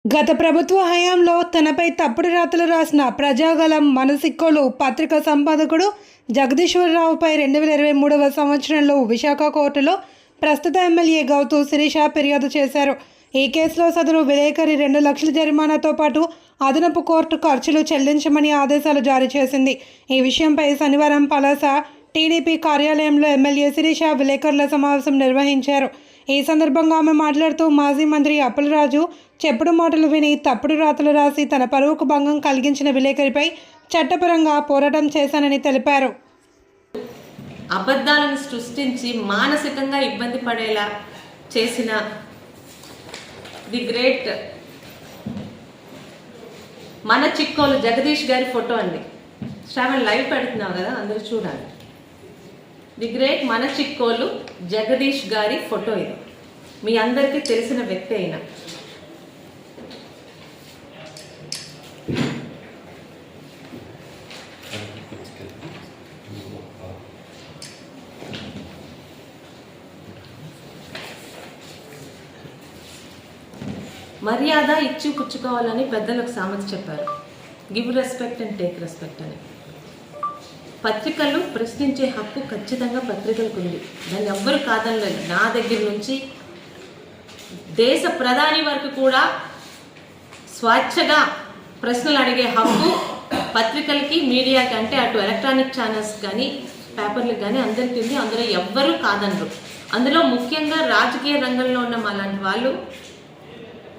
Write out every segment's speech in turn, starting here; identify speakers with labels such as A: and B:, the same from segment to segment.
A: గత ప్రభుత్వ హయాంలో తనపై తప్పుడు రాతలు రాసిన ప్రజాగలం మనసిక్కోలు పత్రికా సంపాదకుడు జగదీశ్వరరావుపై 2023వ సంవత్సరంలో విశాఖ కోర్టులో ప్రస్తుత ఎమ్మెల్యే గౌతు శిరీష ఫిర్యాదు చేశారు. ఈ కేసులో సదరు విలేకరి 2 లక్షల జరిమానాతో పాటు అదనపు కోర్టు ఖర్చులు చెల్లించమని ఆదేశాలు జారీ చేసింది. ఈ విషయంపై శనివారం పలాస టీడీపీ కార్యాలయంలో ఎమ్మెల్యే శిరీష విలేకరుల సమావేశం నిర్వహించారు. ఈ సందర్భంగా ఆమె మాట్లాడుతూ మాజీ మంత్రి అప్పలరాజు చెప్పుడు మాటలు విని తప్పుడు రాతలు రాసి తన పరువుకు భంగం కలిగించిన విలేకరిపై చట్టపరంగా పోరాటం చేశానని తెలిపారు.
B: అబద్ధాలను సృష్టించి మానసికంగా ఇబ్బంది పడేలా చేసిన ది గ్రేట్ మన చిక్కోలు జగదీష్ గారి ఫోటో అండి. శ్రావణ్ లైవ్ పెడుతున్నావు కదా, అందరూ చూడాలి. ది గ్రేట్ మన చిక్కోలు జగదీష్ గారి ఫోటో ఇది. మీ అందరికీ తెలిసిన వ్యక్తి అయిన మర్యాద ఇచ్చి పుచ్చుకోవాలని పెద్దలకు సామెత చెప్పారు. Give respect and take respect అని. పత్రికలు ప్రశ్నించే హక్కు ఖచ్చితంగా పత్రికలకు ఉంది, దాన్ని ఎవ్వరు కాదనలేదు. నా దగ్గర నుంచి దేశ ప్రధాని వరకు కూడా స్వేచ్ఛగా ప్రశ్నలు అడిగే హక్కు పత్రికలకి, మీడియాకి, అంటే అటు ఎలక్ట్రానిక్ ఛానల్స్ కానీ పేపర్లకు కానీ అందరికీ ఉంది. అందులో ఎవ్వరూ కాదనరు. అందులో ముఖ్యంగా రాజకీయ రంగంలో ఉన్న మాలాంటి వాళ్ళు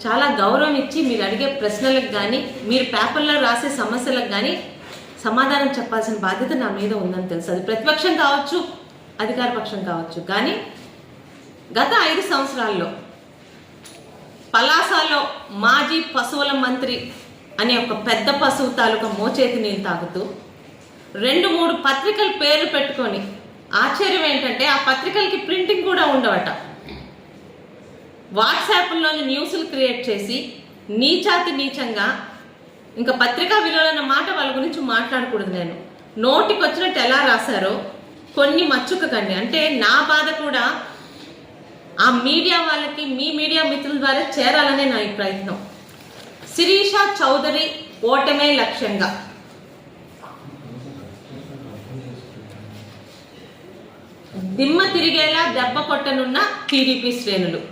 B: చాలా గౌరవం ఇచ్చి మీరు అడిగే ప్రశ్నలకు కానీ మీరు పేపర్లో రాసే సమస్యలకు కానీ సమాధానం చెప్పాల్సిన బాధ్యత నా మీద ఉందని తెలుసు. అది ప్రతిపక్షం కావచ్చు, అధికార పక్షం కావచ్చు. కానీ గత 5 సంవత్సరాల్లో పలాసలో మాజీ పశువుల మంత్రి అనే ఒక పెద్ద పశువు తాలూకా మోచేతి నీళ్ళు తాగుతూ 2-3 పత్రికల పేర్లు పెట్టుకొని, ఆశ్చర్యం ఏంటంటే ఆ పత్రికలకి ప్రింటింగ్ కూడా ఉండవట, వాట్సాప్లోని న్యూస్లు క్రియేట్ చేసి నీచాతి నీచంగా, ఇంకా పత్రికా విలువలన్న మాట వాళ్ళ గురించి మాట్లాడకూడదు. నేను నోటికి వచ్చినట్టు ఎలా రాశారో కొన్ని మచ్చుకకండి. అంటే నా బాధ కూడా ఆ మీడియా వాళ్ళకి, మీ మీడియా మిత్రుల ద్వారా చేరాలనే నా ఈ ప్రయత్నం. శిరీష చౌదరి ఓటమే లక్ష్యంగా దిమ్మ తిరిగేలా దెబ్బ కొట్టనున్న టీడీపీ శ్రేణులు.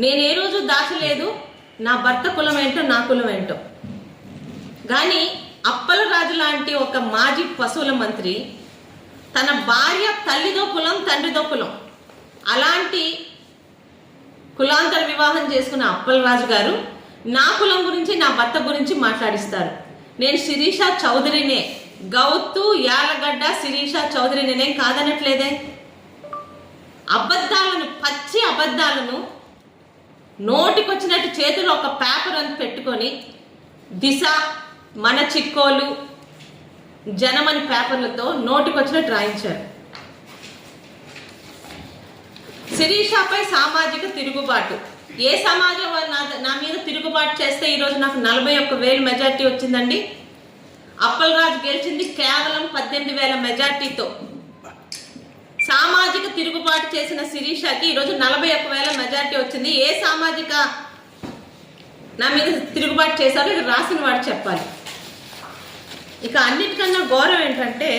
B: నేను ఏ రోజు దాచలేదు నా భర్త కులం ఏంటో, నా కులం ఏంటో. కానీ అప్పలరాజు లాంటి ఒక మాజీ పశువుల మంత్రి తన భార్య తల్లిదో కులం, తండ్రిదో కులం, అలాంటి కులాంతర వివాహం చేసుకున్న అప్పలరాజు గారు నా కులం గురించి, నా భర్త గురించి మాట్లాడిస్తారు. నేను శిరీష చౌదరినే, గౌతు యాలగడ్డ శిరీష చౌదరిని నేను కాదనట్లేదే. అబద్ధాలను, పచ్చి అబద్ధాలను నోటికొచ్చినట్టు చేతిలో ఒక పేపర్ అని పెట్టుకొని దిశ, మన చిక్కోలు, జనమని పేపర్లతో నోటికొచ్చినట్టు రాయించారు. శిరీషపై సామాజిక తిరుగుబాటు. ఏ సమాజం నా మీద తిరుగుబాటు చేస్తే ఈరోజు నాకు 41,000 మెజార్టీ వచ్చిందండి. అప్పలరాజు గెలిచింది కేవలం 18,000 మెజార్టీతో. సామాజిక తిరుగుబాటు చేసిన శిరీషకి ఈరోజు 41,000 మెజార్టీ వచ్చింది. ఏ సామాజిక నా మీద తిరుగుబాటు చేశారో ఇది రాసిన వాడు చెప్పాలి. ఇక అన్నిటికన్నా ఘోరం ఏంటంటే,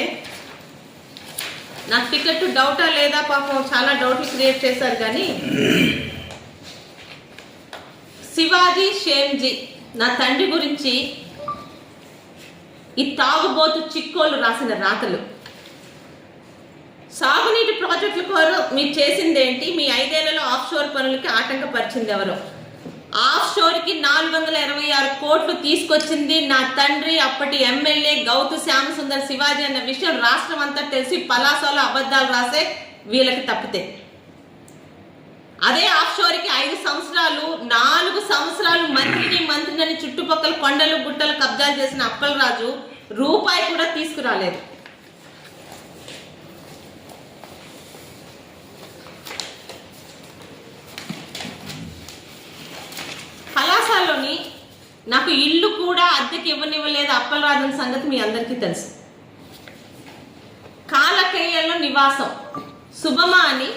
B: నాకు టికెట్ డౌటా లేదా, పాపం చాలా డౌట్లు క్రియేట్ చేశారు. కానీ శివాజీ షేమ్జీ నా తండ్రి గురించి ఈ తాగుబోతు చిక్కోలు రాసిన రాతలు. సాగునీటి ప్రాజెక్టుల కోరు మీరు చేసిందేంటి? మీ 5 ఏళ్లలో ఆఫ్షోర్ పనులకి ఆటంకపరిచింది ఎవరో? ఆఫ్షోర్కి 426 కోట్లు తీసుకొచ్చింది నా తండ్రి, అప్పటి ఎమ్మెల్యే గౌతు శ్యామసుందర్ శివాజీ అన్న విషయం రాష్ట్రం అంతా తెలిసి పలాసలో అబద్ధాలు రాసే వీళ్ళకి తప్పితే. అదే ఆఫ్షోర్కి 5 సంవత్సరాలు, 4 సంవత్సరాలు మంత్రిని చుట్టుపక్కల కొండలు గుట్టలు కబ్జాలు చేసిన అప్పలరాజు రూపాయి కూడా తీసుకురాలేదు. పలాసలోని నాకు ఇల్లు కూడా అద్దెకి ఇవ్వనివ్వలేదు అప్పలరాజు సంగతి మీ అందరికీ తెలుసు. కాలకయ్యలో నివాసం, శుభమా అని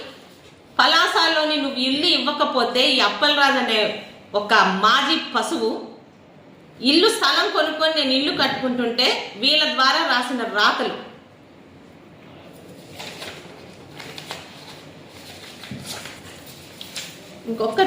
B: పలాసాలోని నువ్వు ఇల్లు ఇవ్వకపోతే ఈ అప్పలరాజు అనే ఒక మాజీ పశువు ఇల్లు స్థలం కొనుక్కొని నేను ఇల్లు కట్టుకుంటుంటే వీళ్ళ ద్వారా రాసిన రాతలు. ఇంకొక